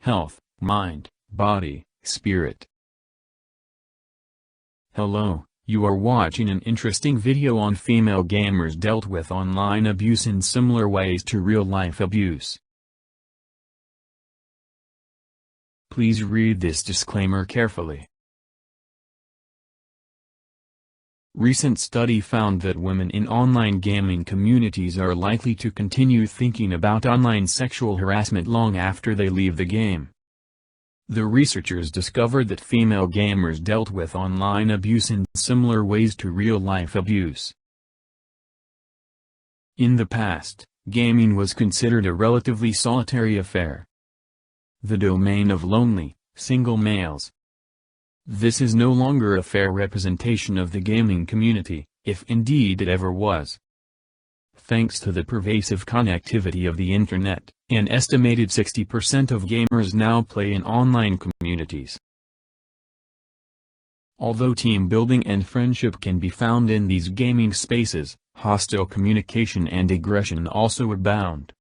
health, mind, body, spirit. Hello, you are watching an interesting video on female gamers dealt with online abuse in similar ways to real-life abuse. Please read this disclaimer carefully. Recent study found that women in online gaming communities are likely to continue thinking about online sexual harassment long after they leave the game. The researchers discovered that female gamers dealt with online abuse in similar ways to real-life abuse. In the past, gaming was considered a relatively solitary affair, the domain of lonely, single males. This is no longer a fair representation of the gaming community, if indeed it ever was. Thanks to the pervasive connectivity of the Internet, an estimated 60% of gamers now play in online communities. Although team building and friendship can be found in these gaming spaces, hostile communication and aggression also abound.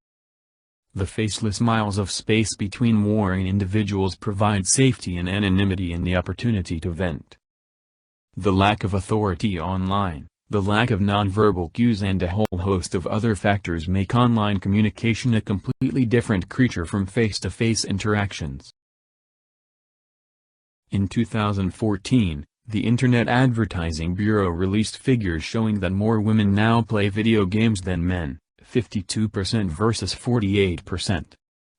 The faceless miles of space between warring individuals provide safety and anonymity and the opportunity to vent. The lack of authority online, the lack of nonverbal cues and a whole host of other factors make online communication a completely different creature from face-to-face interactions. In 2014, the Internet Advertising Bureau released figures showing that more women now play video games than men. 52% versus 48%.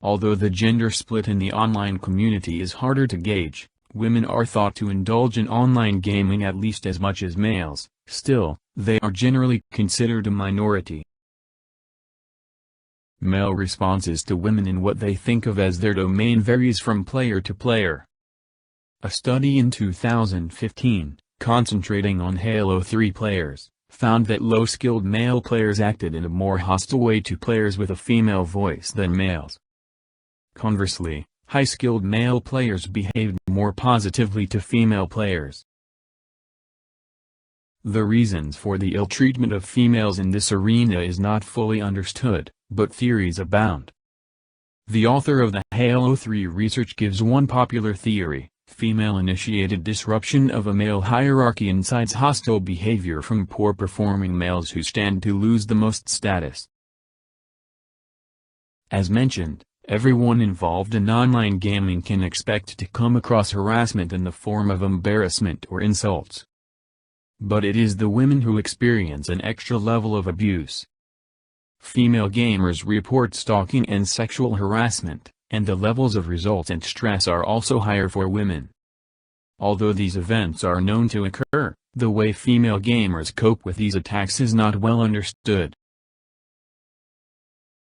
Although the gender split in the online community is harder to gauge, women are thought to indulge in online gaming at least as much as males. Still, they are generally considered a minority. Male responses to women in what they think of as their domain varies from player to player. A study in 2015, concentrating on Halo 3 players, found that low-skilled male players acted in a more hostile way to players with a female voice than males. Conversely, high-skilled male players behaved more positively to female players. The reasons for the ill treatment of females in this arena is not fully understood, but theories abound. The author of the Halo 3 research gives one popular theory: female-initiated disruption of a male hierarchy incites hostile behavior from poor-performing males who stand to lose the most status. As mentioned, everyone involved in online gaming can expect to come across harassment in the form of embarrassment or insults. But it is the women who experience an extra level of abuse. Female gamers report stalking and sexual harassment, and the levels of results and stress are also higher for women. Although these events are known to occur, the way female gamers cope with these attacks is not well understood.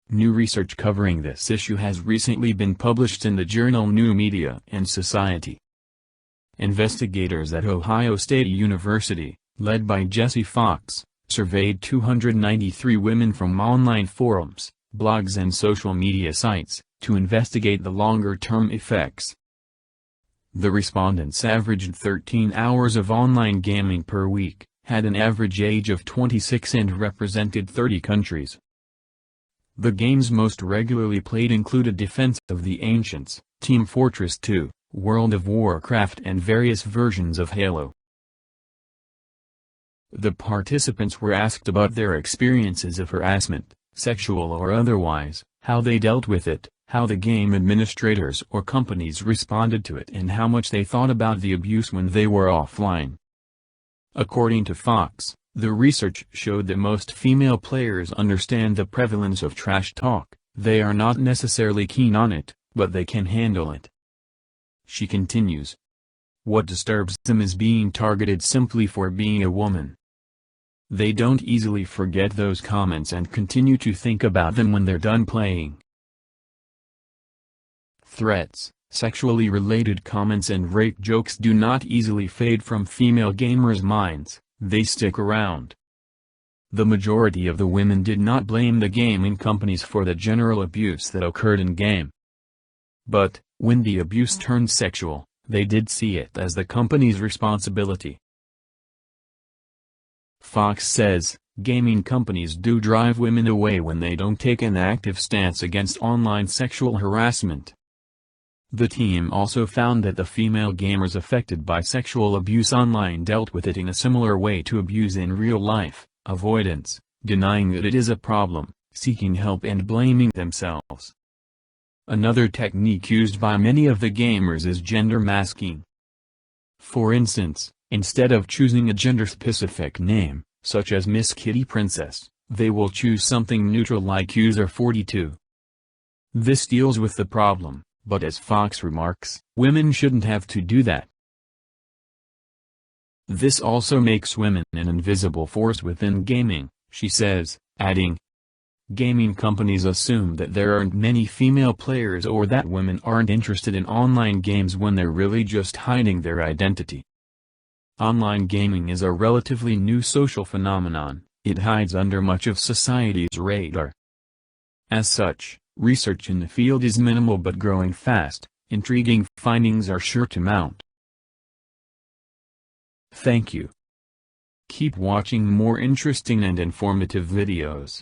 New research covering this issue has recently been published in the journal New Media and Society. Investigators at Ohio State University, led by Jesse Fox, surveyed 293 women from online forums, blogs and social media sites, to investigate the longer-term effects. The respondents averaged 13 hours of online gaming per week, had an average age of 26 and represented 30 countries. The games most regularly played included Defense of the Ancients, Team Fortress 2, World of Warcraft and various versions of Halo. The participants were asked about their experiences of harassment, sexual or otherwise, how they dealt with it, how the game administrators or companies responded to it and how much they thought about the abuse when they were offline. According to Fox, the research showed that most female players understand the prevalence of trash talk. They are not necessarily keen on it, but they can handle it. She continues. What disturbs them is being targeted simply for being a woman. They don't easily forget those comments and continue to think about them when they're done playing. Threats, sexually related comments and rape jokes do not easily fade from female gamers' minds, they stick around. The majority of the women did not blame the gaming companies for the general abuse that occurred in-game. But, when the abuse turned sexual, they did see it as the company's responsibility. Fox says, gaming companies do drive women away when they don't take an active stance against online sexual harassment. The team also found that the female gamers affected by sexual abuse online dealt with it in a similar way to abuse in real life: avoidance, denying that it is a problem, seeking help and blaming themselves. Another technique used by many of the gamers is gender masking. For instance, instead of choosing a gender-specific name, such as Miss Kitty Princess, they will choose something neutral like User 42. This deals with the problem, but as Fox remarks, women shouldn't have to do that. This also makes women an invisible force within gaming, she says, adding, gaming companies assume that there aren't many female players or that women aren't interested in online games when they're really just hiding their identity. Online gaming is a relatively new social phenomenon. It hides under much of society's radar. As such, research in the field is minimal but growing fast. Intriguing findings are sure to mount. Thank you. Keep watching more interesting and informative videos.